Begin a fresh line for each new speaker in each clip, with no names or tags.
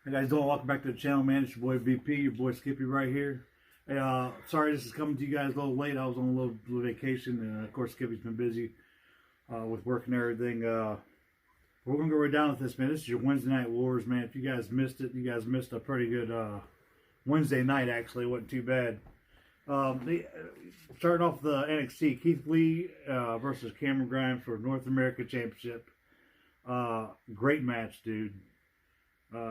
Hey guys, doing? Welcome back to the channel, man. It's your boy VP, your boy Skippy right here. Hey, sorry this is coming to you guys a little late. I was on a little vacation, and of course Skippy's been busy with work and everything. We're gonna go right down with this, man. This is your Wednesday Night Wars, man. If you guys missed it, you guys missed a pretty good Wednesday night. Actually, it wasn't too bad. Starting off the NXT, Keith Lee versus Cameron Grimes for North America Championship. Great match, dude.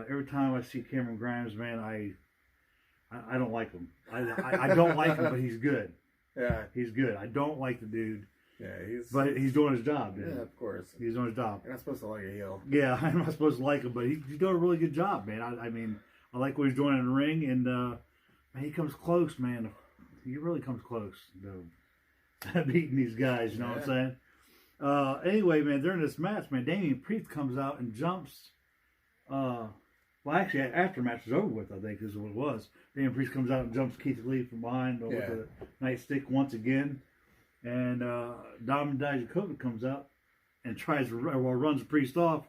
Every time I see Cameron Grimes, man, I don't like him. I don't like him, but he's good.
Yeah,
he's good. I don't like the dude.
Yeah,
but he's doing his job, dude.
Yeah, of course.
He's doing his job.
You're not supposed to like a heel.
Yeah, I'm not supposed to like him, but he's doing a really good job, man. I mean, I like what he's doing in the ring, and man, he comes close, man. He really comes close to beating these guys. You know what I'm saying? Anyway, man, during this match, man, Damian Priest comes out and jumps. Well, actually, after the match is over with, I think is what it was. Damian Priest comes out and jumps Keith Lee from behind with a nightstick once again. And Dominik Dijakovic comes out and tries to runs Priest off.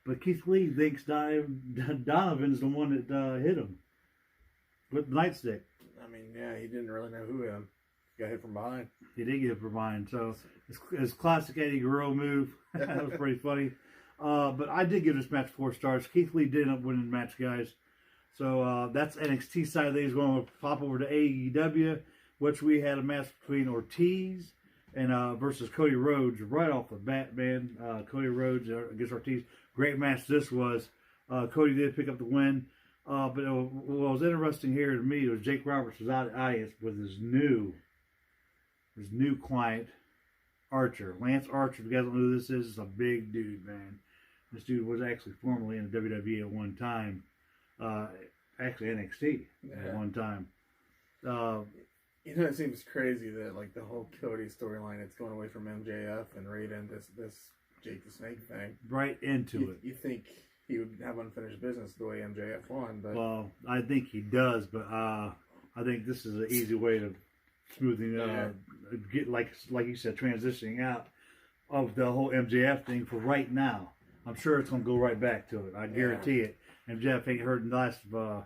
But Keith Lee thinks Donovan's the one that hit him with the nightstick.
I mean, yeah, he didn't really know who him. Got hit from behind.
He did get hit from behind. So it's classic Eddie Guerrero move. That was pretty funny. But I did give this match 4 stars. Keith Lee did end up winning the match, guys. So that's NXT side of things. Going to pop over to AEW, which we had a match between Ortiz and versus Cody Rhodes right off the bat, man. Cody Rhodes against Ortiz. Great match this was. Cody did pick up the win. But what was interesting here to me was Jake Roberts was out of the audience with his new client, Archer. Lance Archer, if you guys don't know who this is a big dude, man. This dude was actually formerly in the WWE at one time. Actually NXT at one time.
You know, it seems crazy that like the whole Cody storyline, it's going away from MJF and right into this Jake the Snake thing.
Right into it.
You think he would have unfinished business the way MJF won, but
well, I think he does, but I think this is an easy way to smoothing get like you said, transitioning out of the whole MJF thing for right now. I'm sure it's gonna go right back to it. I guarantee it. MJF ain't heard the last of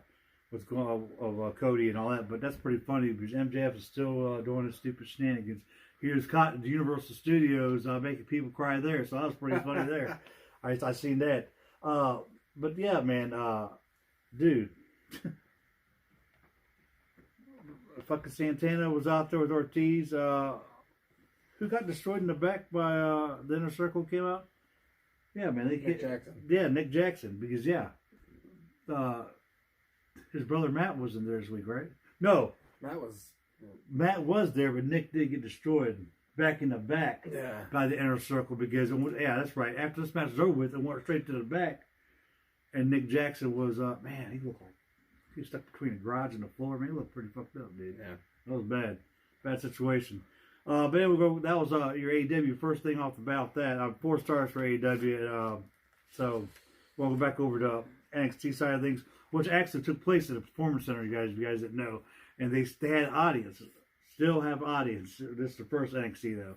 what's going on of Cody and all that, but that's pretty funny because MJF is still doing his stupid shenanigans. He was caught at the Universal Studios making people cry there, so that was pretty funny there. I seen that. But yeah, man, dude. Fucking Santana was out there with Ortiz. Who got destroyed in the back by the Inner Circle came out? Yeah, man.
Nick Jackson.
Yeah, Nick Jackson. Because, his brother Matt wasn't there this week, right? No. Matt was there, but Nick did get destroyed back in the back by the Inner Circle because, that's right. After this match was over with, it went straight to the back. And Nick Jackson was, man, he looked like he was stuck between the garage and the floor. Man, he looked pretty fucked up, dude. Yeah. That was bad. Bad situation. But anyway, that was your AEW first thing off the bat. That 4 stars for AEW. So we'll go back over to NXT side of things, which actually took place at the Performance Center, you guys didn't know. And they had audience. Still have audience. This is the first NXT, though.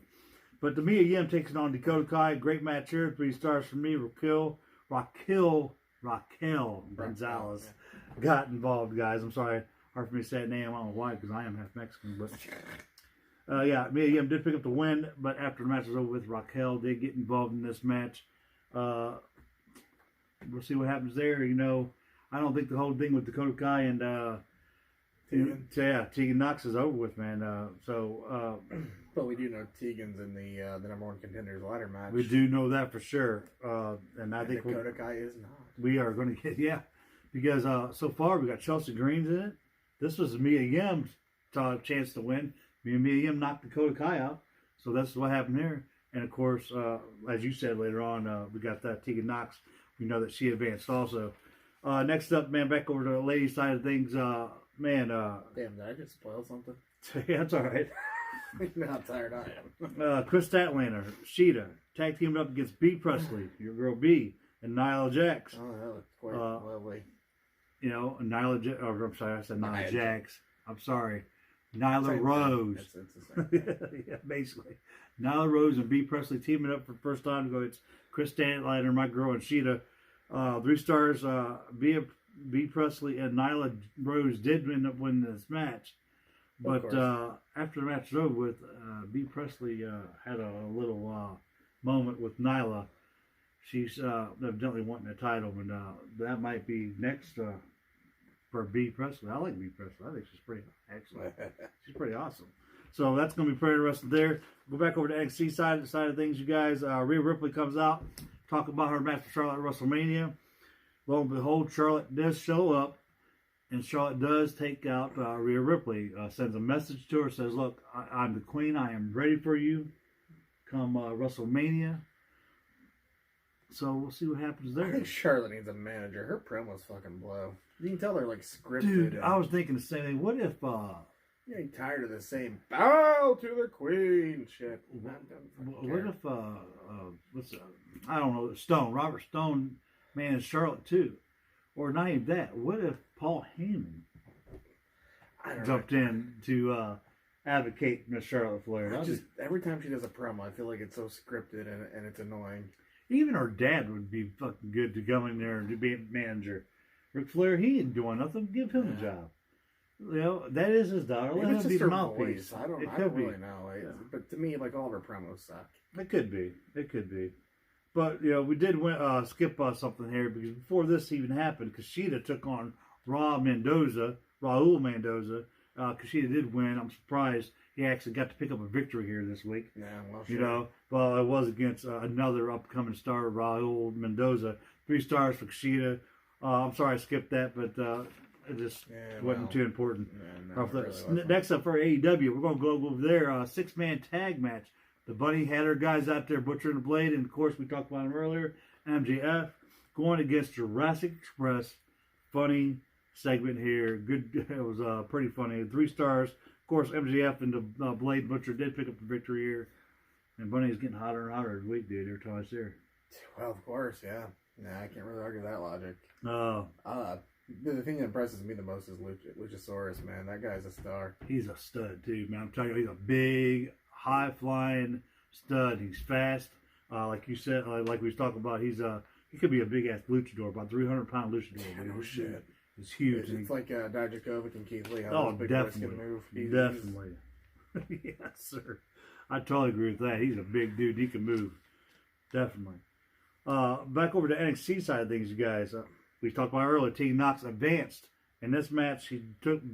But the Mia Yim taking on Dakota Kai. Great match here. 3 stars for me. Raquel Gonzalez got involved, guys. I'm sorry. Hard for me to say that name. I don't know why, because I am half Mexican. But Mia Yim did pick up the win, but after the match was over with, Raquel did get involved in this match. We'll see what happens there. You know, I don't think the whole thing with Dakota Kai and Tegan Knox is over with, man.
But we do know Tegan's in the number 1 contenders ladder match.
We do know that for sure. And I think
Dakota Kai is not.
We are going to get because so far we got Chelsea Green's in it. This was Mia Yim's chance to win. Mia Yim knocked Dakota Kai out, so that's what happened here. And of course, as you said later on, we got that Tegan Knox. We know that she advanced also. Next up, man, back over to the ladies' side of things. Man,
damn, did I just spoil something?
Yeah, that's all right.
You know how tired I am.
Chris Statlander, Sheeta, tag teamed up against B. Presley, your girl B, and Nyla Jax.
Oh, that looks quite lovely.
You know, I'm sorry, I said Nyla Jax. I'm sorry. Nyla Rose. Yeah, basically. Nyla Rose and B. Presley teaming up for the first time to go. It's Chris Statlander, my girl, and Sheeta. 3 stars. B. Presley and Nyla Rose did end up winning this match. But after the match was over with, B. Presley had a little moment with Nyla. She's evidently wanting the title, and that might be next for B. Presley. I like B. Presley. I think she's pretty excellent. She's pretty awesome. So that's going to be pretty interesting there. Go back over to NXT side of things, you guys. Rhea Ripley comes out, talk about her match with Charlotte at WrestleMania. Lo and behold, Charlotte does show up, and Charlotte does take out Rhea Ripley. Sends a message to her, says, "Look, I'm the queen. I am ready for you. Come WrestleMania." So we'll see what happens there.
I think Charlotte needs a manager. Her promos fucking blow. You can tell they're like scripted.
Dude, I was thinking the same thing. What if
you're tired of the same bow to the queen shit?
What if I don't know, Robert Stone managed Charlotte too, or not even that? What if Paul Heyman jumped in to advocate Miss Charlotte Flair?
Every time she does a promo, I feel like it's so scripted and it's annoying.
Even her dad would be fucking good to go in there and to be a manager. Ric Flair, he ain't doing nothing. Give him a job. You know, that is his daughter. Let him be the mouthpiece.
I don't really know. But to me, like, all of her promos suck.
It could be. But, you know, we did skip something here because before this even happened, Kushida took on Raul Mendoza. Kushida did win. I'm surprised he actually got to pick up a victory here this week.
Yeah, well, sure.
You know, well, it was against another upcoming star, Raul Mendoza. 3 stars for Kushida. I'm sorry I skipped that, but it just wasn't too important.
Really
next up for AEW, we're going to go over there. 6-man tag match. The Bunny had her guys out there butchering the blade, and of course we talked about them earlier. MJF going against Jurassic Express. Funny segment here. Good. It was pretty funny. 3 stars. Of course, MJF and the Blade Butcher did pick up the victory here. And Bunny's getting hotter and hotter every week, dude. Every time I see her.
Well, of course, yeah. Nah, I can't really argue that logic.
The
thing that impresses me the most is Luchasaurus, man. That guy's a star.
He's a stud, too, man. I'm telling you, he's a big, high-flying stud. He's fast. Like you said, like we was talking about, he could be a big-ass luchador, about 300-pound luchador.
Yeah, no shit.
It's huge.
It's like Dijakovic and Keith Lee.
How big definitely. Can move. Definitely. Yes, sir. I totally agree with that. He's a big dude. He can move. Definitely. Back over to NXT side of things, you guys. We talked about earlier. Tegan Knox advanced in this match. She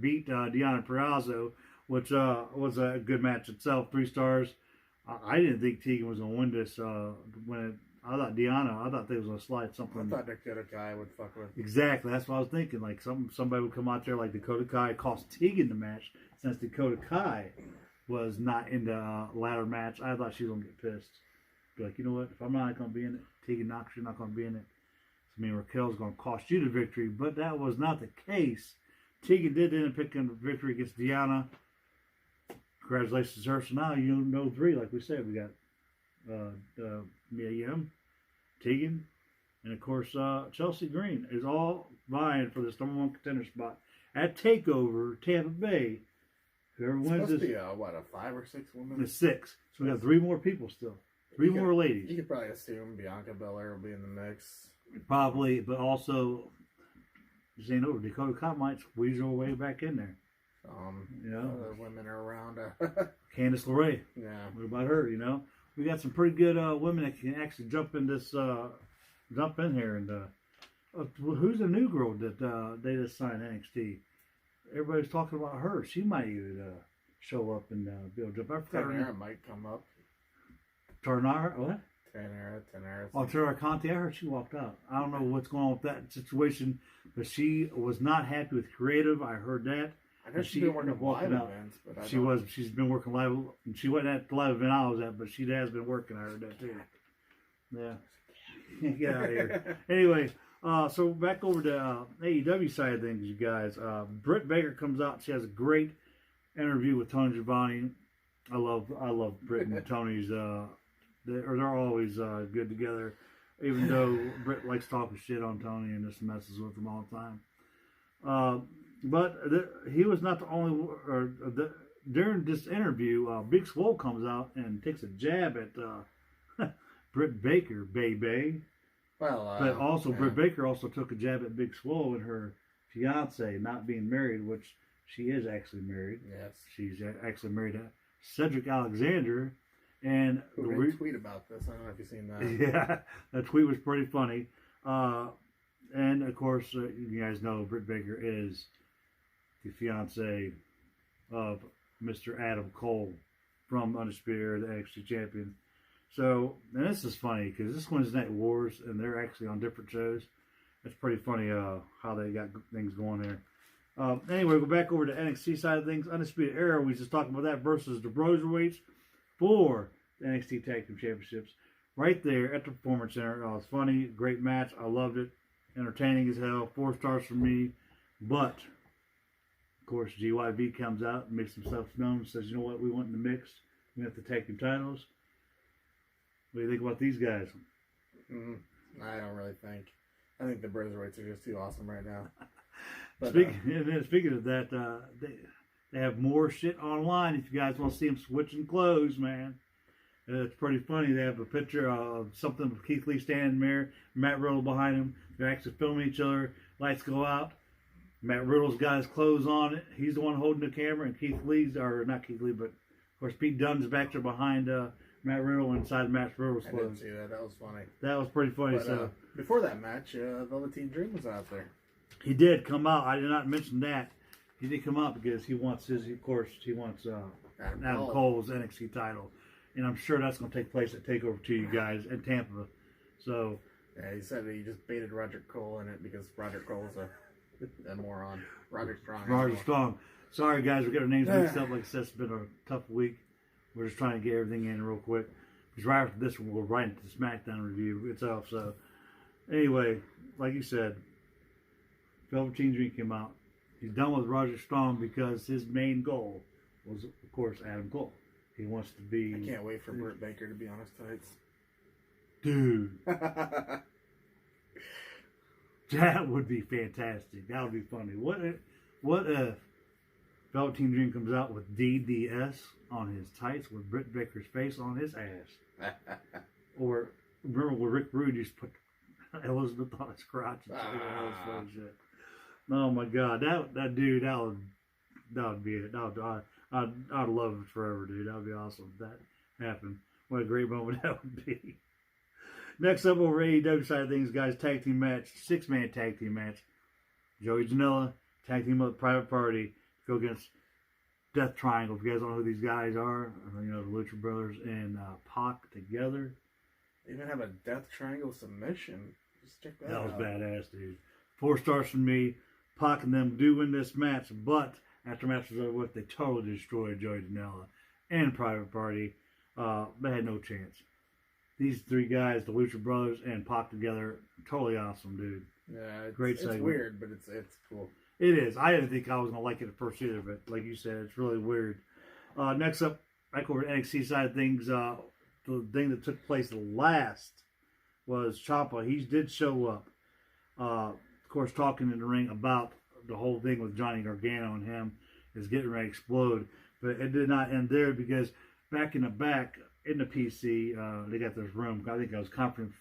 beat Deonna Purrazzo, which was a good match itself. 3 stars. I didn't think Tegan was going to win this. I thought they was going to slide something.
I thought Dakota Kai would fuck with.
Exactly. That's what I was thinking. Like somebody would come out there like Dakota Kai, cost Tegan the match since Dakota Kai was not in the ladder match. I thought she was going to get pissed. Be like, you know what? If I'm not going to be in it, Tegan Knox, you're not going to be in it. So, I mean, Raquel's going to cost you the victory, but that was not the case. Tegan did end up picking the victory against Deonna. Congratulations to her. So now you know 3, like we said. We got Mia Yim, Tegan, and of course Chelsea Green is all vying for this #1 contender spot at TakeOver Tampa Bay. Whoever wins this,
be a 5 or 6 women?
It's 6. So we got 3 more people still. 3 more ladies.
You could probably assume Bianca Belair will be in the mix.
Probably, but also this ain't over. Dakota Kai might squeeze her way back in there. You know,
other women are around.
Candice LeRae.
Yeah.
What about her? You know, we got some pretty good women that can actually jump in here. And who's the new girl that they just signed NXT? Everybody's talking about her. She might even show up and be able to jump. I forgot her name.
Might come up.
Tarnara? What?
Tanara.
Oh, Tara Conti. I heard she walked out. I don't know what's going on with that situation, but she was not happy with creative. I heard that.
I know she's been working live events, but
She's been working live. She wasn't at the live event I was at, but she has been working. I heard that too. Yeah. Get out of here. Anyway, so back over to AEW side of things, you guys. Britt Baker comes out. She has a great interview with Tony Giovanni. I love Britt and Tony's. They're always good together, even though Britt likes talking shit on Tony and just messes with him all the time. But he was not the only. During this interview, Big Swole comes out and takes a jab at Britt Baker, baby.
Well,
but also Britt Baker also took a jab at Big Swole and her fiance not being married, which she is actually married.
Yes,
she's actually married to Cedric Alexander. And
who did tweet about this? I don't know if you've seen that.
Yeah, that tweet was pretty funny. And of course, you guys know Britt Baker is the fiance of Mr. Adam Cole from Undisputed Era, the NXT champion. So, and this is funny because this Wednesday Night Wars, and they're actually on different shows. It's pretty funny how they got things going there. Anyway, go back over to NXT side of things. Undisputed Era, we just talked about that versus the Broserweights for the NXT Tag Team Championships. Right there at the Performance Center. It was funny, great match. I loved it. Entertaining as hell. 4 stars for me. But, of course, GYV comes out and makes himself known and says, you know what, we want in the mix. We have to take them titles. What do you think about these guys?
I don't really think. I think the Broserweights are just too awesome right now. But,
speaking of that, they have more shit online if you guys want to see them switching clothes, man. It's pretty funny. They have a picture of something with Keith Lee standing there, Matt Riddle behind him. They're actually filming each other. Lights go out. Matt Riddle's got his clothes on. He's the one holding the camera, and Keith Lee's, or not Keith Lee, but of course Pete Dunne's back there behind Matt Riddle inside Matt Riddle's clothes.
I didn't see that. That was funny.
That was pretty funny.
But, before that match, Velveteen Dream was out there.
He did come out. I did not mention that. He did come out because he wants Adam Cole's NXT title. And I'm sure that's going to take place at TakeOver 2, you guys, in Tampa. So,
yeah, he said that he just baited Roger Cole in it because Roger Cole's a moron. Roger Strong.
Roger Strong. Sorry, guys, we got our names mixed up. Like I said, it's been a tough week. We're just trying to get everything in real quick. Because right after this one, we'll right into the SmackDown review itself. So, anyway, like you said, Velveteen Dream came out. He's done with Roger Strong because his main goal was, of course, Adam Cole. He wants to be...
I can't wait for Britt Baker to be on his tights.
Dude. That would be fantastic. That would be funny. What if Velveteen Dream comes out with DDS on his tights with Britt Baker's face on his ass? Or, remember when Rick Rude used to put Elizabeth on his crotch and shit? Oh my God. That dude, that would be it. I'd love it forever, dude. That would be awesome if that happened. What a great moment that would be. Next up over AEW side of things, guys, tag team match, 6-man tag team match. Joey Janela, tag team with Private Party, go against Death Triangle. If you guys don't know who these guys are, you know, the Lucha Brothers and Pac together.
They even have a Death Triangle submission. Just check that out.
That was badass, dude. 4 stars from me. Pac and them do win this match, but after the match was over with, they totally destroyed Joey Janela and Private Party. They had no chance. These 3 guys, the Lucha Brothers and Pac together, totally awesome, dude.
Yeah,
great segment.
It's weird, but it's cool.
It is. I didn't think I was gonna like it at first either, but like you said, it's really weird. Next up, back over to NXT side of things, the thing that took place last was Ciampa. He did show up. Of course, talking in the ring about the whole thing with Johnny Gargano and him is getting ready to explode. But it did not end there because back in the back, in the PC, they got this room. I think it was conference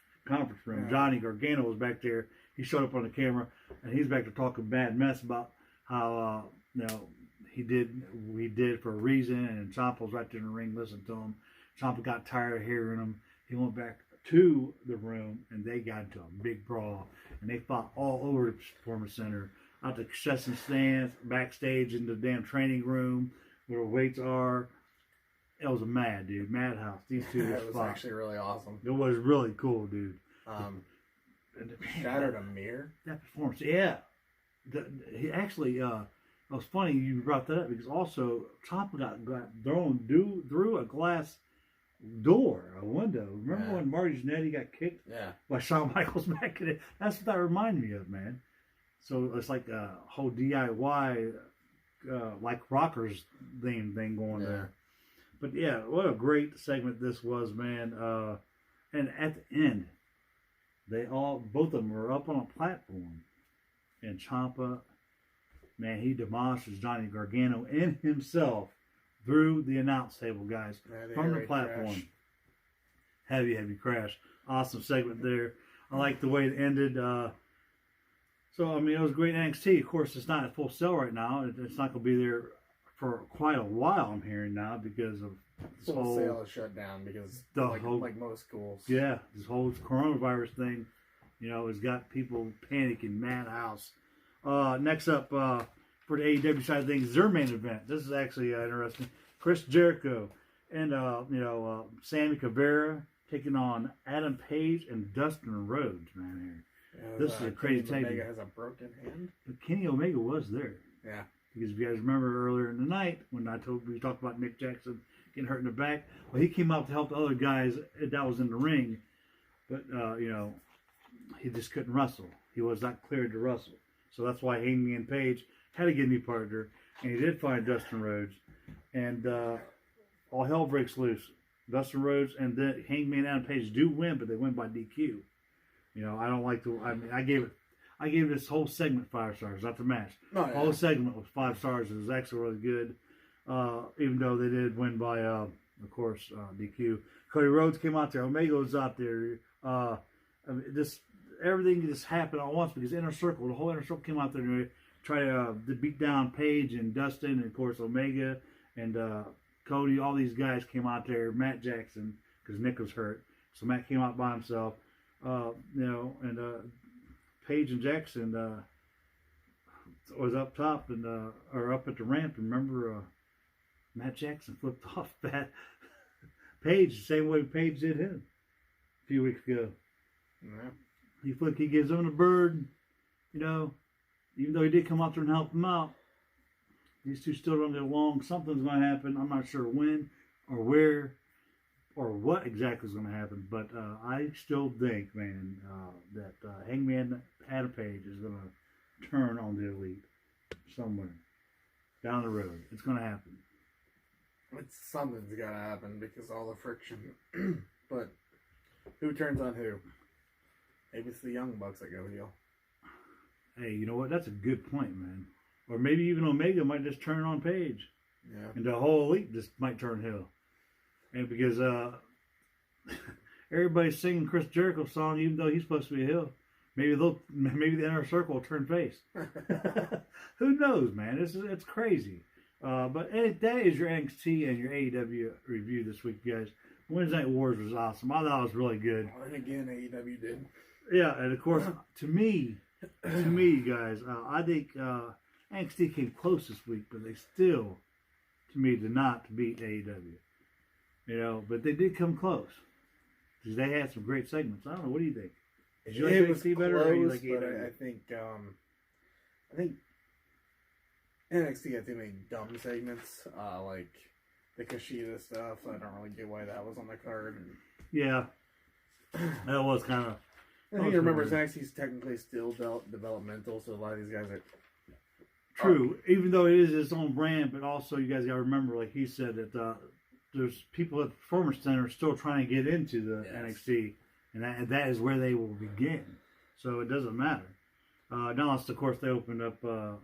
room. Yeah. Johnny Gargano was back there. He showed up on the camera, and he's back there talking bad mess about how he did for a reason, and Ciampa was right there in the ring listening to him. Ciampa got tired of hearing him. He went back to the room, and they got into a big brawl, and they fought all over the Performance Center, out the concession stands, backstage in the damn training room where the weights are. It was a madhouse. These two
It was actually really awesome.
It was really cool, dude.
Shattered a mirror.
That performance, yeah. He actually, it was funny you brought that up because also Ciampa got thrown through a glass door, a window. Remember when Marty Jannetty got kicked?
Yeah. By
Shawn Michaels back in it? That's what that reminded me of, man. So it's like a whole DIY, like rockers thing going there. But yeah, what a great segment this was, man. And at the end, both of them were up on a platform. And Ciampa, man, he demolishes Johnny Gargano and himself through the announce table, guys. From the platform. Crash. Heavy crash. Awesome segment there. I like the way it ended. So, I mean, it was great NXT. Of course, it's not at full sale right now. It's not going to be there for quite a while, I'm hearing now, because of this
full sale is shut down because like most schools.
Yeah, this whole coronavirus thing, has got people panicking, madhouse. Next up, for the AEW side of things, their main event. This is actually interesting. Chris Jericho and, Sammy Guevara taking on Adam Page and Dustin Rhodes, man. Here. This is a crazy tape.
Omega has a broken hand.
But Kenny Omega was there.
Yeah.
Because if you guys remember earlier in the night when we talked about Nick Jackson getting hurt in the back, well, he came out to help the other guys that was in the ring, but he just couldn't wrestle. He was not cleared to wrestle, so that's why Hangman Page had to get a new partner, and he did find Dustin Rhodes, and all hell breaks loose. Dustin Rhodes and then Hangman Adam Page do win, but they win by DQ. I don't like to. I mean, I gave this whole segment 5 stars, not the match. Oh, yeah. The whole segment was 5 stars. It was actually really good, even though they did win by, of course, DQ. Cody Rhodes came out there. Omega was out there. I mean, everything just happened all at once because the whole Inner Circle came out there to try to beat down Page and Dustin, and of course Omega and Cody. All these guys came out there. Matt Jackson, because Nick was hurt, so Matt came out by himself. And Page and Jackson was up top and or up at the ramp. Remember, Matt Jackson flipped off Page the same way Page did him a few weeks ago. Yeah. He gives him a bird, even though he did come out there and help him out. These two still don't get along. Something's going to happen. I'm not sure when or where or what exactly is going to happen, but I still think, man, that Hangman Adam Page is going to turn on the Elite somewhere down the road. It's going to happen.
Something's got to happen because all the friction. But who turns on who? Maybe it's the Young Bucks that go heel.
Hey, you know what? That's a good point, man. Or maybe even Omega might just turn on Page.
Yeah.
And the whole Elite just might turn heel. And because everybody's singing Chris Jericho's song, even though he's supposed to be a heel, maybe the Inner Circle will turn face. Who knows, man? It's crazy. But that is your NXT and your AEW review this week, guys. Wednesday Night Wars was awesome. I thought it was really good.
And again, AEW did.
Yeah, and of course, to me, guys, I think NXT came close this week, but they still, to me, did not beat AEW. But they did come close because they had some great segments. I don't know. What do you think? Did you like NXT better, or you like AEW?
I think NXT had too many dumb segments, like the Kushida stuff. I don't really get why that was on the card.
Yeah, that was kind of.
I think you remember NXT's technically still developmental, so a lot of these guys are.
True, even though it is its own brand, but also you guys got to remember, like he said, that there's people at the Performance Center still trying to get into the NXT, and that is where they will begin. So it doesn't matter. Now, of course, they opened up, what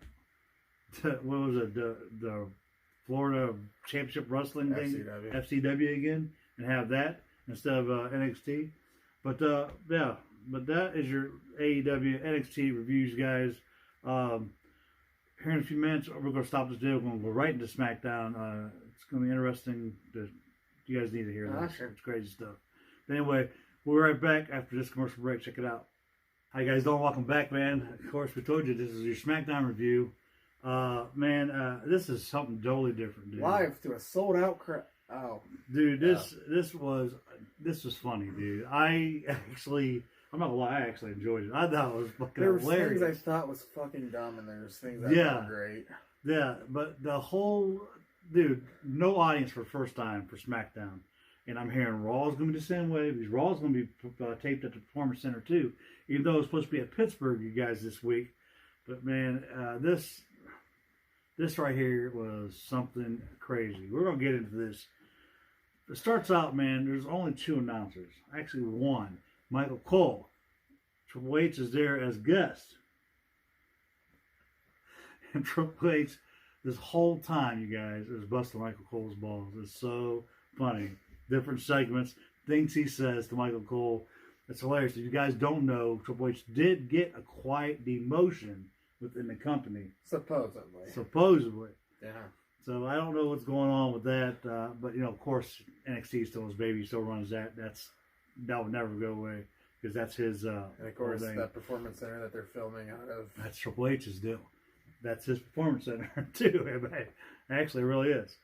was it, the Florida Championship Wrestling thing? FCW again, and have that instead of NXT. But, but that is your AEW NXT reviews, guys. Here in a few minutes, we're going to stop this video. We're going to go right into SmackDown. It's going to be interesting. You guys need to hear this. Sure. It's crazy stuff. But anyway, we'll be right back after this commercial break. Check it out. How you guys doing? Welcome back, man. Of course, we told you this is your SmackDown review. This is something totally different, dude.
Live to a sold-out crowd. Oh.
Dude, this was funny, dude. I'm not gonna lie, I actually enjoyed it. I thought it was fucking hilarious.
There was things I thought was fucking dumb, and there's things that were great.
Yeah, but the whole... Dude, no audience for the first time for SmackDown. And I'm hearing Raw's going to be the same way. Because Raw's going to be taped at the Performance Center, too. Even though it's supposed to be at Pittsburgh, you guys, this week. But, man, this right here was something crazy. We're going to get into this. It starts out, man, there's only 2 announcers. Actually, 1. Michael Cole. Triple H is there as guest. And Triple H, this whole time, you guys, is busting Michael Cole's balls. It's so funny. Different segments, things he says to Michael Cole. It's hilarious. If you guys don't know, Triple H did get a quiet demotion within the company. Supposedly.
Yeah.
So I don't know what's going on with that, but of course, NXT still his baby, still runs that. That will never go away because that's his. And
of course, that performance center that they're filming out of.
That's Triple H's deal. That's his performance center too. Actually, it really is.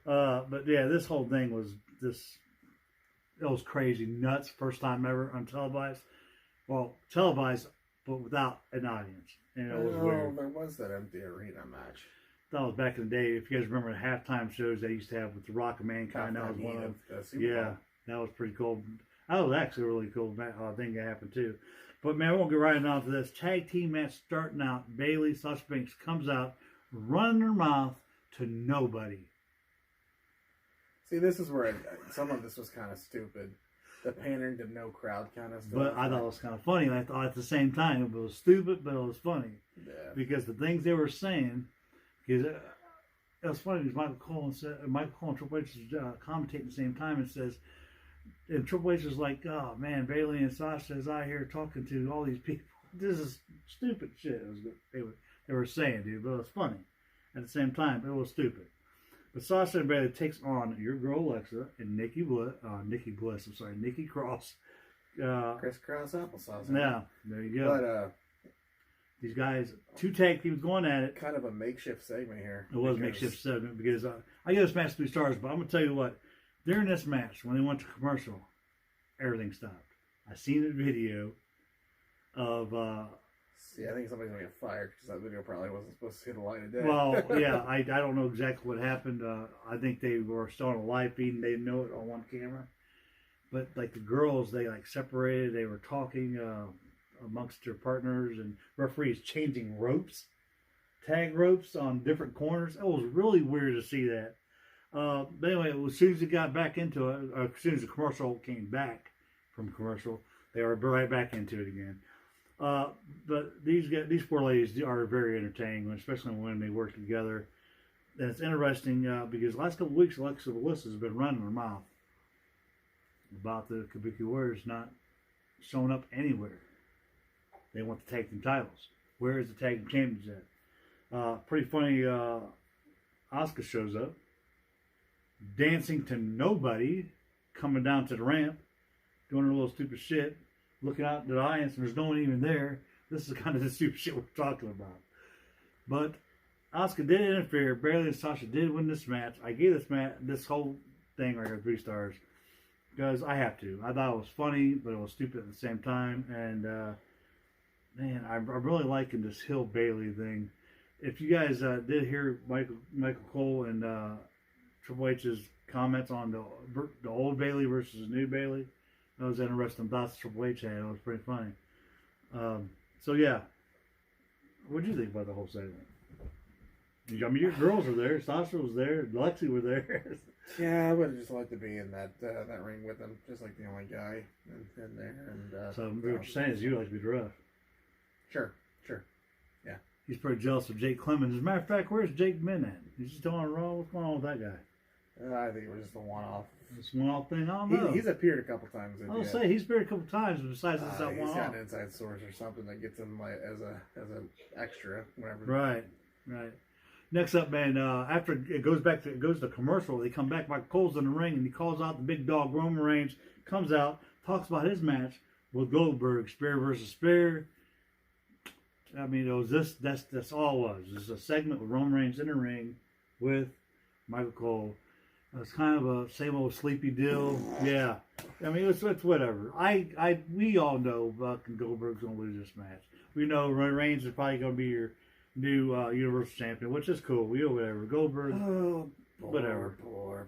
But yeah, this whole thing was it was crazy, nuts. First time ever on televised. Well, televised, but without an audience. And it was weird.
There was that empty arena match.
That was back in the day. If you guys remember the halftime shows they used to have with The Rock and Mankind, that was one of them. Yeah, that was pretty cool. That was actually a really cool thing that happened too. But man, we'll get right on to this tag team match starting out. Bayley, Sasha Banks comes out, running her mouth to nobody.
See, this is where some of this was kind of stupid. The pandering to no crowd kind of stuff.
But I thought it was kind of funny. I thought at the same time it was stupid, but it was funny.
Yeah.
Because the things they were saying, because it was funny because Michael Cole and Triple H was commentating at the same time and says, and Triple H was like, oh man, Bayley and Sasha is out here talking to all these people. This is stupid shit. They were saying, dude, but it was funny. At the same time, it was stupid. But Sasha and Bayley takes on your girl Alexa and Nikki Cross.
Crisscross applesauce.
Yeah, there you go.
But
these guys, two tag teams going at it.
Kind of a makeshift segment here.
It was a makeshift segment because I give this match 3 stars, but I'm going to tell you what. During this match, when they went to commercial, everything stopped. I seen a video of...
See, I think somebody's going to get fired because that video probably wasn't supposed to see the light of day.
Well, yeah, I don't know exactly what happened. I think they were still on a live feed and they didn't know it on one camera. But, like, the girls, they, like, separated. They were talking amongst their partners and referees changing ropes, tag ropes on different corners. It was really weird to see that. But anyway, as soon as it got back into it, as soon as the commercial came back from commercial, they were right back into it again. But these poor ladies are very entertaining, especially when they work together. And it's interesting because the last couple of weeks, Alexa Bliss has been running her mouth about the Kabuki Warriors not showing up anywhere. They want the tag team titles. Where is the tag team champions at? Pretty funny. Asuka shows up, dancing to nobody, coming down to the ramp, doing her little stupid shit, looking out at the audience, and there's no one even there. This is kind of the stupid shit we're talking about. But Asuka did interfere. Bayley and Sasha did win this match. I gave this whole thing right here 3 stars because I have to. I thought it was funny, but it was stupid at the same time. And man, I'm really liking this Hill Bayley thing. If you guys did hear Michael Cole and Triple H's comments on the old Bayley versus the new Bayley, that was interesting thoughts Triple H had. It was pretty funny. So yeah, what did you think about the whole segment? I mean, your girls were there. Sasha was there. Lexi were there.
Yeah, I would just like to be in that ring with them, just like the only guy in there. And
so what you're saying is you like to be the ref.
Sure. Yeah.
He's pretty jealous of Jake Clemens. As a matter of fact, where's Jake been at? He's just on a roll. What's going on with that guy?
I think it was just a one-off.
Just one-off thing. I don't know.
He's appeared a couple times.
I'll say he's appeared a couple times. Besides this, that
he's
one-off.
He's got an inside source or something that gets him like as an extra, whatever.
Right. Next up, man. After it goes to commercial, they come back. Michael Cole's in the ring, and he calls out the big dog Roman Reigns. Comes out, talks about his match with Goldberg, spear versus spear. I mean, it was this. That's all it was. It was a segment with Roman Reigns in the ring with Michael Cole. It was kind of a same old sleepy deal. Yeah, I mean, it's whatever. We all know Buck and Goldberg's gonna lose this match. We know Reigns is probably gonna be your new Universal Champion, which is cool. We know whatever. Goldberg, whatever.
Poor.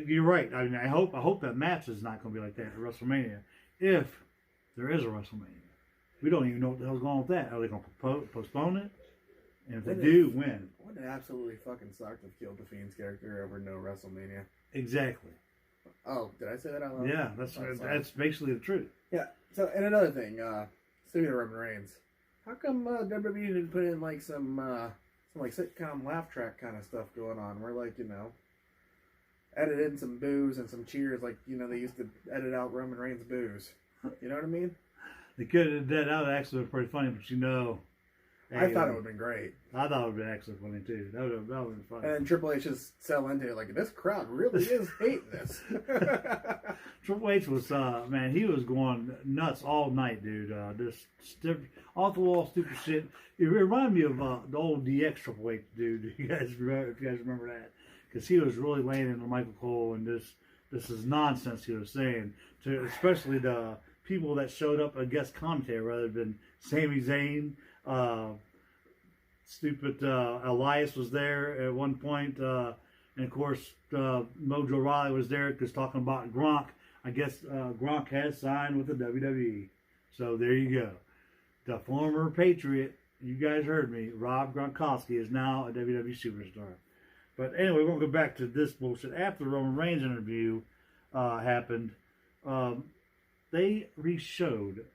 You're right. I mean, I hope that match is not gonna be like that at WrestleMania. If there is a WrestleMania. We don't even know what the hell's going on with that. Are they going to postpone it? And if they do, when?
Wouldn't it absolutely fucking suck to kill the Fiend's character over no WrestleMania?
Exactly.
Oh, did I say that out loud?
Yeah, that's basically the truth.
Yeah. So, and another thing, speaking of Roman Reigns, how come WWE didn't put in like some like sitcom laugh track kind of stuff going on? Where like edit in some boos and some cheers, like they used to edit out Roman Reigns' boos. You know what I mean?
They could have done that. That would actually been pretty funny, but
I thought it would have been great.
I thought it would have been actually funny too. That would have been funny.
And Triple H just sell into it like, this crowd really is hating this.
Triple H was, man, he was going nuts all night, dude. Just off the wall, stupid shit. It reminded me of the old DX Triple H, dude. If you guys remember that, because he was really laying into Michael Cole, and this is nonsense he was saying to especially the people that showed up as guest commentator rather than Sami Zayn. Stupid Elias was there at one point, and of course Mojo Rawley was there because talking about Gronk. I guess Gronk has signed with the WWE, so there you go. The former Patriot, you guys heard me, Rob Gronkowski is now a WWE superstar. But anyway, we're gonna go back to this bullshit. After the Roman Reigns interview happened, they re-showed,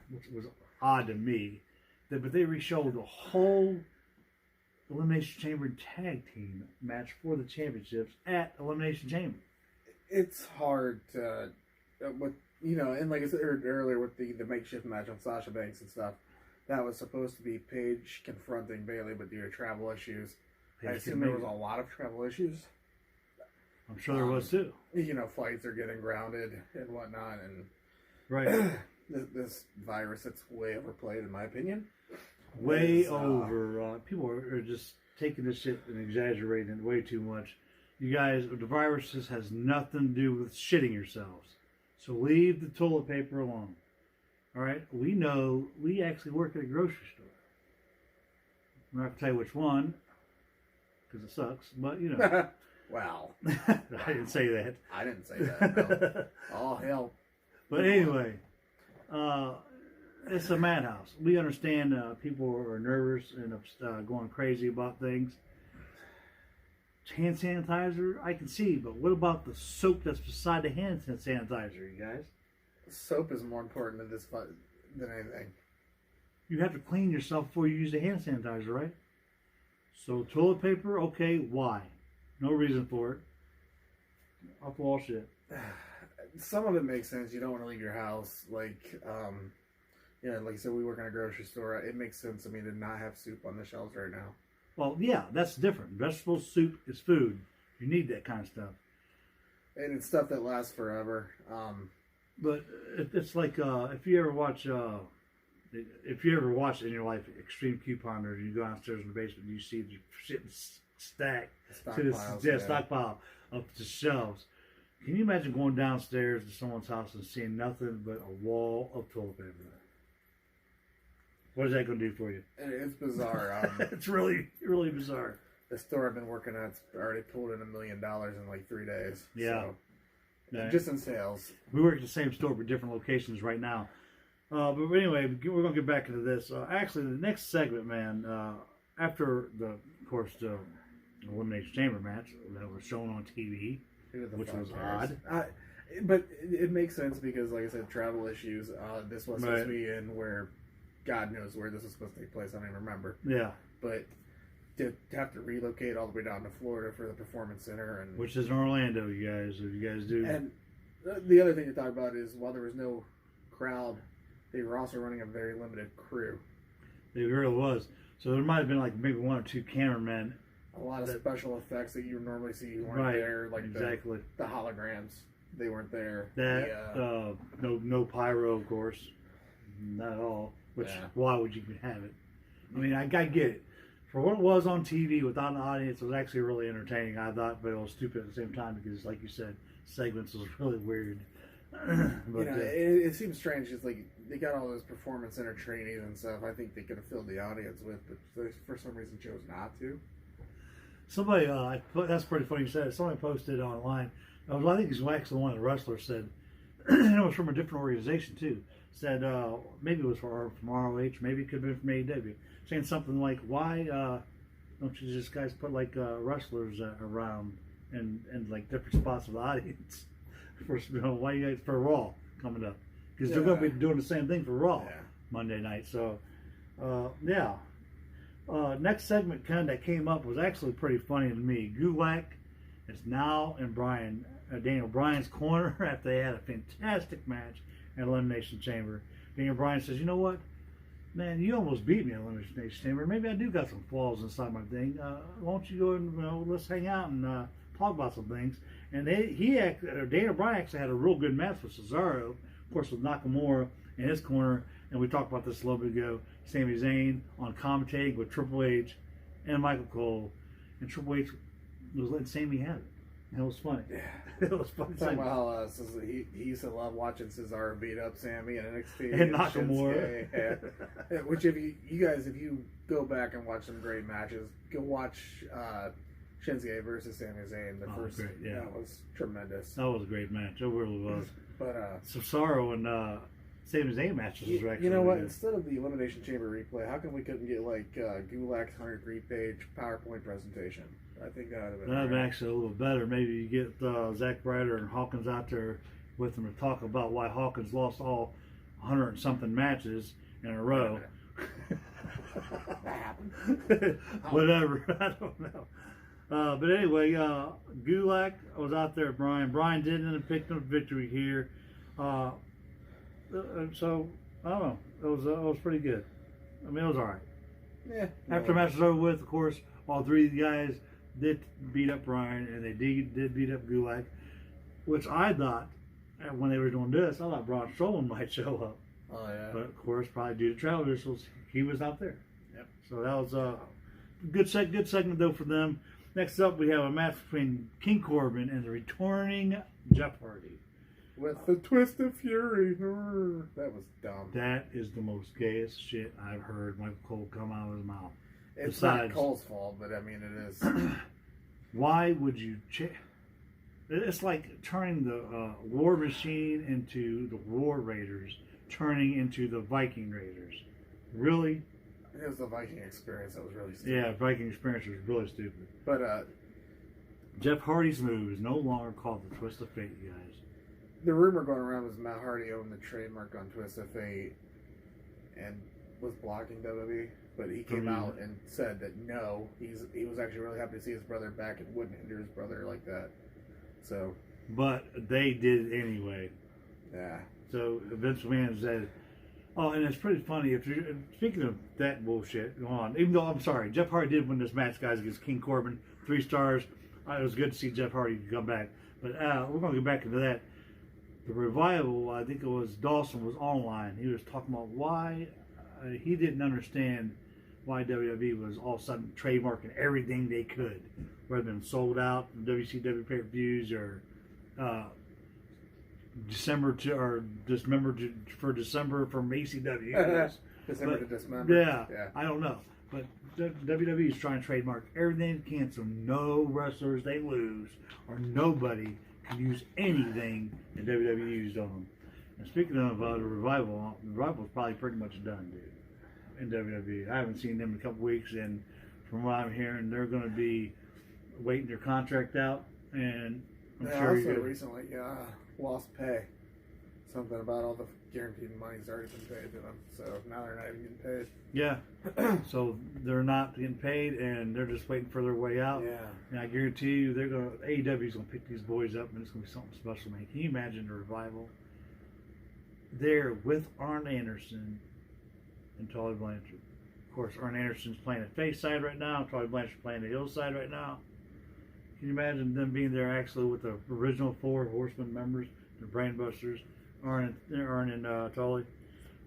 which was odd to me. But they re-showed the whole Elimination Chamber tag team match for the championships at Elimination Chamber.
It's hard to, and like I said earlier with the makeshift match on Sasha Banks and stuff, that was supposed to be Paige confronting Bayley, but due to travel issues, I assume there was a lot of travel issues.
I'm sure there was too.
Flights are getting grounded and whatnot, and
right.
This virus, it's way overplayed in my opinion.
Way over. People are just taking this shit and exaggerating it way too much. You guys, the virus just has nothing to do with shitting yourselves. So leave the toilet paper alone. All right? We know we actually work at a grocery store. I'm not going to tell you which one because it sucks, but
Wow.
I didn't say that.
I didn't say that. No. All hell.
But anyway. It's a madhouse. We understand people are nervous and going crazy about things. Hand sanitizer, I can see, but what about the soap that's beside the hand sanitizer, you guys?
Soap is more important to this than anything.
You have to clean yourself before you use the hand sanitizer, right? So toilet paper, okay, why? No reason for it. Off the wall shit.
Some of it makes sense. You don't want to leave your house. Like you said, we work in a grocery store. It makes sense to me to not have soup on the shelves right now.
Well, yeah, that's different. Vegetable soup is food. You need that kind of stuff.
And it's stuff that lasts forever.
But it's like if you ever watch in your life Extreme Couponer, you go downstairs in the basement and you see the shit stacked to the stockpile up the shelves. Can you imagine going downstairs to someone's house and seeing nothing but a wall of toilet paper? What is that going to do for you?
It's bizarre.
It's really, really bizarre.
The store I've been working at's already pulled in $1 million in like 3 days.
Yeah.
So, yeah. Just in sales.
We work at the same store but different locations right now. But anyway, we're going to get back into this. Actually, the next segment, man, after the Elimination Chamber match that was shown on TV, which was odd.
But it makes sense because, like I said, travel issues. This was supposed to be in where God knows where this is supposed to take place. I don't even remember.
Yeah.
But to have to relocate all the way down to Florida for the Performance Center.
Which is in Orlando, you guys. If you guys do.
And the other thing to talk about is while there was no crowd, they were also running a very limited crew.
It really was. So there might have been like maybe 1 or 2 cameramen.
A lot of special effects that you normally see weren't there. Like
exactly.
The holograms, they weren't there.
No pyro, of course. Not at all. Which, why would you even have it? I mean, I get it. For what it was on TV without an audience, it was actually really entertaining, I thought, but it was stupid at the same time because, like you said, segments was really weird. But,
it seems strange. It's like they got all those Performance Center trainees and stuff. I think they could have filled the audience with, but they, for some reason, chose not to.
Somebody, that's pretty funny you said it. Somebody posted online. I think it was actually one of the wrestlers said, it was from a different organization too. Said maybe it was from ROH, maybe it could have been from AEW, saying something like, "Why don't you just guys put like wrestlers around and like different spots of the audience why you guys for Raw coming up because they're going to be doing the same thing for Raw Monday night." So next segment kind of that came up was actually pretty funny to me. Gulak It's now in Daniel Bryan's corner after they had a fantastic match at Elimination Chamber. Daniel Bryan says, you know what? Man, you almost beat me in Elimination Chamber. Maybe I do got some flaws inside my thing. Why don't you go and let's hang out and talk about some things? And Daniel Bryan actually had a real good match with Cesaro, of course, with Nakamura in his corner. And we talked about this a little bit ago. Sami Zayn on commentating with Triple H and Michael Cole, and Triple H was letting Sami have it. And it was funny.
Yeah.
It was funny.
Talking about how he used to love watching Cesaro beat up Sami and NXT
and Nakamura.
Yeah. Which if you go back and watch some great matches, go watch Shinsuke versus Sami Zayn. The first,
great, yeah.
That was tremendous.
That was a great match. It really was.
But
Cesaro and Sami Zayn matches was actually.
You know what?
Good.
Instead of the Elimination Chamber replay, how come we couldn't get like Gulak's 103-page PowerPoint presentation? I think that would have been.
That'd been actually a little better. Maybe you get Zack Ryder and Hawkins out there with them to talk about why Hawkins lost all 100 and something matches in a row.
That happened.
Whatever. I don't know. But anyway, Gulak was out there. Brian did end up picking up victory here. So I don't know. It was pretty good. I mean, it was all right.
Yeah.
After the match was over with, of course, all three of the guys did beat up Brian, and they did beat up Gulak, which I thought when they were doing this, I thought Braun Strowman might show up.
Oh yeah.
But of course, probably due to travel issues, he was out there.
Yep.
So that was a good segment though for them. Next up, we have a match between King Corbin and the returning Jeff Hardy.
With the twist of fury. That was dumb.
That is the most gayest shit I've heard Michael Cole come out of his mouth.
It's not Cole's fault, but I mean it is.
Why would you It's like turning the War Machine into the War Raiders, turning into the Viking Raiders. Really?
It was the Viking experience that was really stupid.
Yeah, Viking experience was really stupid.
But
Jeff Hardy's move is no longer called the Twist of Fate, you guys.
The rumor going around was Matt Hardy owned the trademark on Twist of Fate and was blocking WWE. But he came out and said that no, he was actually really happy to see his brother back and wouldn't hinder his brother like that. So,
but they did it anyway.
Yeah.
So Vince McMahon said, "Oh, and it's pretty funny. If you're speaking of that bullshit going on, even though I'm sorry, Jeff Hardy did win this match, guys, against King Corbin, 3 stars. It was good to see Jeff Hardy come back. But we're going to get back into that. The revival, I think it was Dawson was online. He was talking about why he didn't understand why WWE was all of a sudden trademarking everything they could, whether it been sold out WCW pay-per-views or December for December from ACW.
December to December.
Yeah, I don't know. But WWE is trying to trademark everything they can so no wrestlers they lose or nobody can use anything that WWE used on them. And speaking of the revival is probably pretty much done, dude. In WWE, I haven't seen them in a couple weeks, and from what I'm hearing, they're going to be waiting their contract out. And I'm sure
also recently lost pay. Something about all the guaranteed money's already been paid to them, so now they're not even getting paid.
Yeah, so they're not getting paid, and they're just waiting for their way out.
Yeah,
and I guarantee you, AEW's going to pick these boys up, and it's going to be something special, man. Can you imagine the revival? There with Arn Anderson and Tully Blanchard. Of course, Arn Anderson's playing the face side right now. Tully Blanchard's playing the heel side right now. Can you imagine them being there actually with the original 4 Horsemen members, the Brainbusters, Arn and Tully?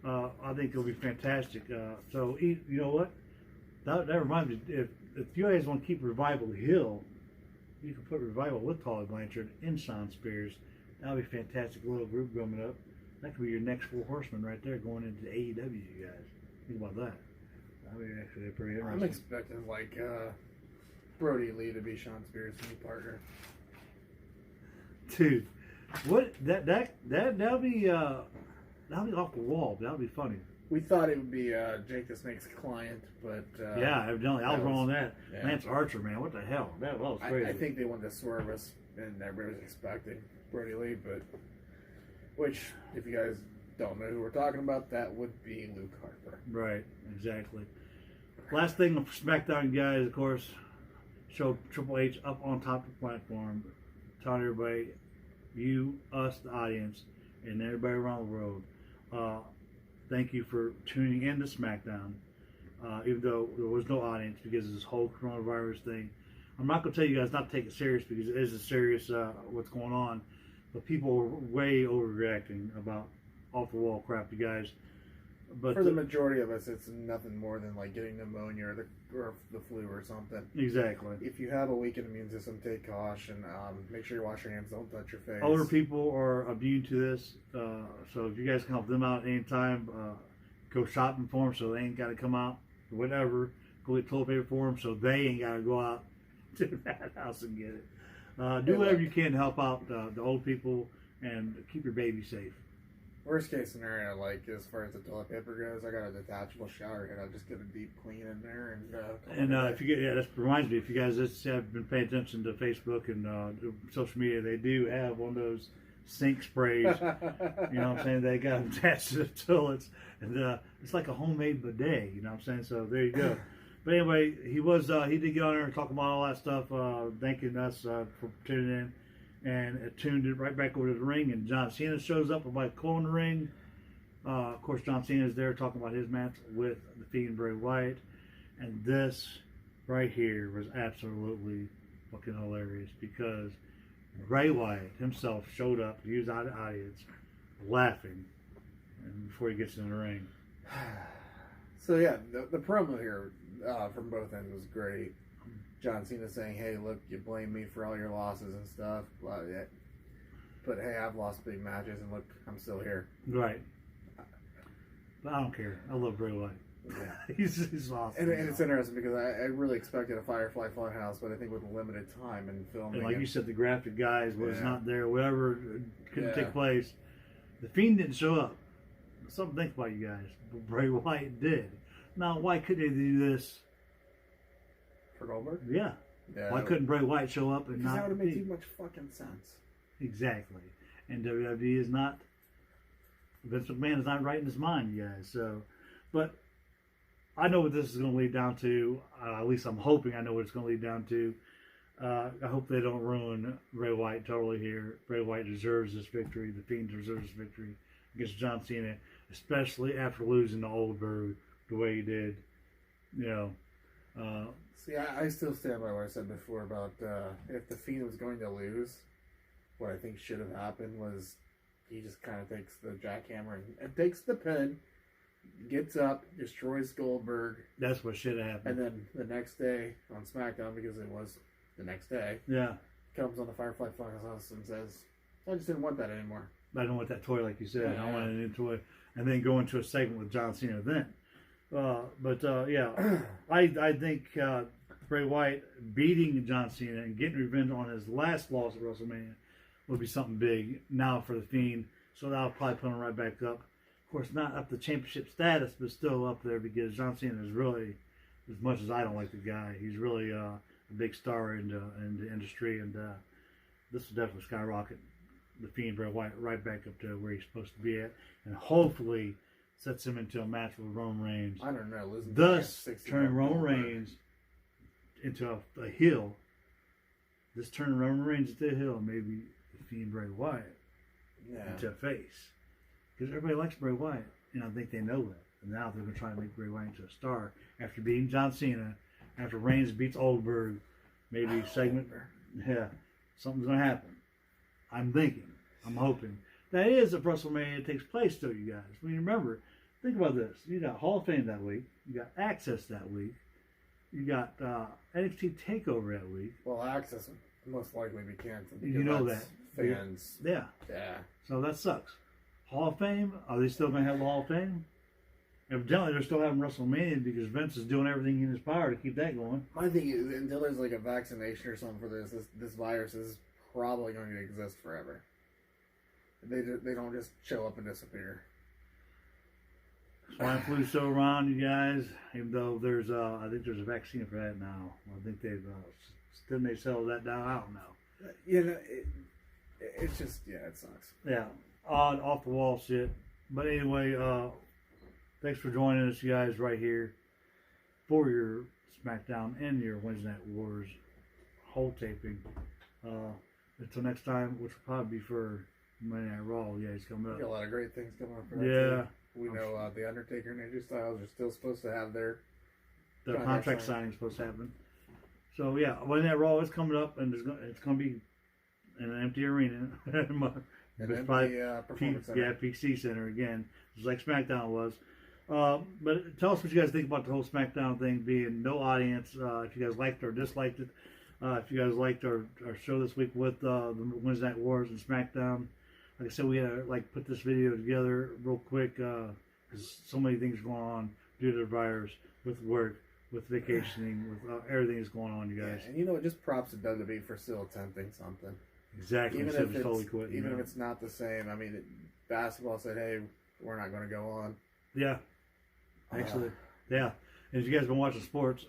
I think it'll be fantastic. So you know what? That reminds me. If you guys want to keep Revival Hill, you can put Revival with Tully Blanchard and Sean Spears. That'll be a fantastic little group coming up. That could be your next 4 Horsemen right there going into AEW, you guys. Think about that. That'd be actually pretty interesting.
I'm expecting Brody Lee to be Sean Spears' new partner.
Dude, what that'll be off the wall. That'll be funny.
We thought it would be Jake the Snake's client, but
yeah, evidently I was wrong on that.
Yeah.
Lance Archer, man, what the hell? That was crazy.
I think they wanted to swerve us, and everybody was expecting Brody Lee, but which, if you guys don't know who we're talking about, that would be Luke Harper.
Right, exactly. Last thing for SmackDown, guys, of course, show Triple H up on top of the platform, telling everybody, you, us, the audience, and everybody around the world, thank you for tuning in to SmackDown. Even though there was no audience because of this whole coronavirus thing. I'm not going to tell you guys not to take it serious because it is a serious what's going on. But people are way overreacting about off-the-wall crap, you guys. But
for the majority of us, it's nothing more than like getting pneumonia or the flu or something.
Exactly.
If you have a weakened immune system, take caution. Make sure you wash your hands. Don't touch your face.
Older people are immune to this. So if you guys can help them out anytime, go shopping for them so they ain't got to come out. Whatever. Go get toilet paper for them so they ain't got to go out to that house and get it. Do whatever you can to help out the old people and keep your baby safe.
Worst case scenario, like as far as the toilet paper goes, I got a detachable shower head. I'll just get a deep clean in there and.
If you get, that reminds me, if you guys have been paying attention to Facebook and social media, they do have one of those sink sprays. You know what I'm saying? They got them attached to the toilets, and it's like a homemade bidet. You know what I'm saying? So there you go. But anyway, he did get on there and talk about all that stuff, thanking us for tuning in. And it tuned it right back over to the ring, and John Cena shows up with Mike Cole in the ring. Of course, John Cena is there talking about his match with the Fiend Bray Wyatt, and this right here was absolutely fucking hilarious because Bray Wyatt himself showed up. He was out of the audience, laughing, and before he gets in the ring.
So yeah, the promo here from both ends was great. John Cena saying, hey, look, you blame me for all your losses and stuff. But hey, I've lost big matches, and look, I'm still here.
Right. But I don't care. I love Bray Wyatt. Yeah. he's awesome.
And it's interesting because I really expected a Firefly Funhouse, but I think with limited time in filming.
And like you said, the graphic guys was not there, whatever couldn't take place. The Fiend didn't show up. Something to think about, you guys. But Bray Wyatt did. Now, why couldn't they do this?
For Goldberg?
Yeah. Why couldn't Bray Wyatt show up and
because
not?
That would have made too much fucking sense.
Exactly. And WWE is not. Vince McMahon is not right in his mind, you guys. So, but I know what this is going to lead down to. At least I'm hoping I know what it's going to lead down to. I hope they don't ruin Bray Wyatt totally here. Bray Wyatt deserves this victory. The Fiend deserves this victory against John Cena, especially after losing to Goldberg the way he did. You know.
See, I still stand by what I said before about if the Fiend was going to lose, what I think should have happened was he just kind of takes the jackhammer and takes the pin, gets up, destroys Goldberg.
That's what should have happened.
And then the next day on SmackDown, because it was the next day, comes on the Firefly Funhouse and says, I just didn't want that anymore.
I don't want that toy like you said. I wanted a new toy. And then go into a segment with John Cena then. I think Bray Wyatt beating John Cena and getting revenge on his last loss at WrestleMania would be something big now for the Fiend. So that'll probably put him right back up. Of course, not up to championship status, but still up there because John Cena is really, as much as I don't like the guy, he's really a big star in the industry, and this will definitely skyrocket the Fiend Bray Wyatt right back up to where he's supposed to be at, and hopefully sets him into a match with Roman Reigns.
I don't know.
Thus, turning Roman Reigns into a heel. This turning Roman Reigns into a heel, and maybe the Fiend Bray Wyatt into a face. Because everybody likes Bray Wyatt, and I think they know that. And now they're going to try to make Bray Wyatt into a star. After beating John Cena, after Reigns beats Goldberg, maybe something's going to happen. I'm thinking. I'm hoping. That is if WrestleMania takes place, though, you guys. I mean, remember, think about this. You got Hall of Fame that week. You got Access that week. You got NXT TakeOver that week.
Well, Access will most likely be canceled.
You know that.
Fans.
Yeah. So that sucks. Hall of Fame, are they still going to have the Hall of Fame? Evidently, they're still having WrestleMania because Vince is doing everything in his power to keep that going.
My thing is, until there's like a vaccination or something for this virus is probably going to exist forever. They don't just show up and disappear.
Swine flu still around, you guys. Even though there's, I think there's a vaccine for that now. I think they've, didn't they settle that down? I don't know.
You know, it's just, it sucks.
Yeah, odd, off the wall shit. But anyway, thanks for joining us, you guys, right here for your SmackDown and your Wednesday Night Wars whole taping. Until next time, which will probably be for Monday Night Raw. Yeah, he's coming up.
We got a lot of great things coming up for that.
Yeah.
Too. We know the Undertaker and AJ Styles are still supposed to have their
contract signing supposed to happen. So yeah, Monday Night Raw is coming up, and it's going to be in an empty arena.
Performance Center.
Yeah, PC Center again, just like SmackDown was. But tell us what you guys think about the whole SmackDown thing being no audience. If you guys liked or disliked it. If you guys liked our show this week with the Wednesday Night Wars and SmackDown. Like I said, we had to put this video together real quick because so many things going on due to the virus, with work, with vacationing, with everything that's going on, you guys.
Yeah, and just props to WWE for still attempting something.
Exactly.
Even if it's totally quit, even if it's not the same. I mean, basketball said, "Hey, we're not going to go on."
Yeah. Actually, yeah. And if you guys been watching sports,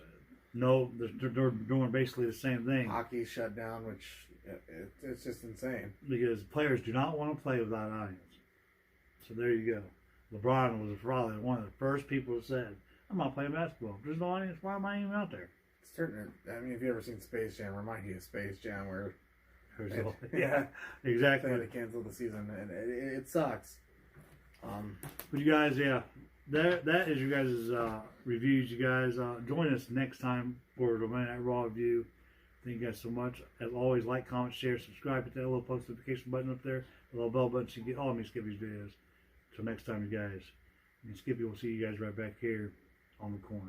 no, they're doing basically the same thing.
Hockey shut down, which it's just insane.
Because players do not want to play without an audience. So there you go. LeBron was probably one of the first people who said, "I'm not playing basketball. There's no audience. Why am I even out there?"
It's certain. I mean, if you ever seen Space Jam, remind you of Space Jam, where
yeah, exactly.
They had to cancel the season, and it sucks.
But you guys, yeah. That is you guys' reviews. You guys join us next time for the Monday Night Raw review. Thank you guys so much. As always, like, comment, share, subscribe. Hit that little post notification button up there, the little bell button, so you get all of me Skippy's videos. Till next time, you guys. And Skippy will see you guys right back here on the corner.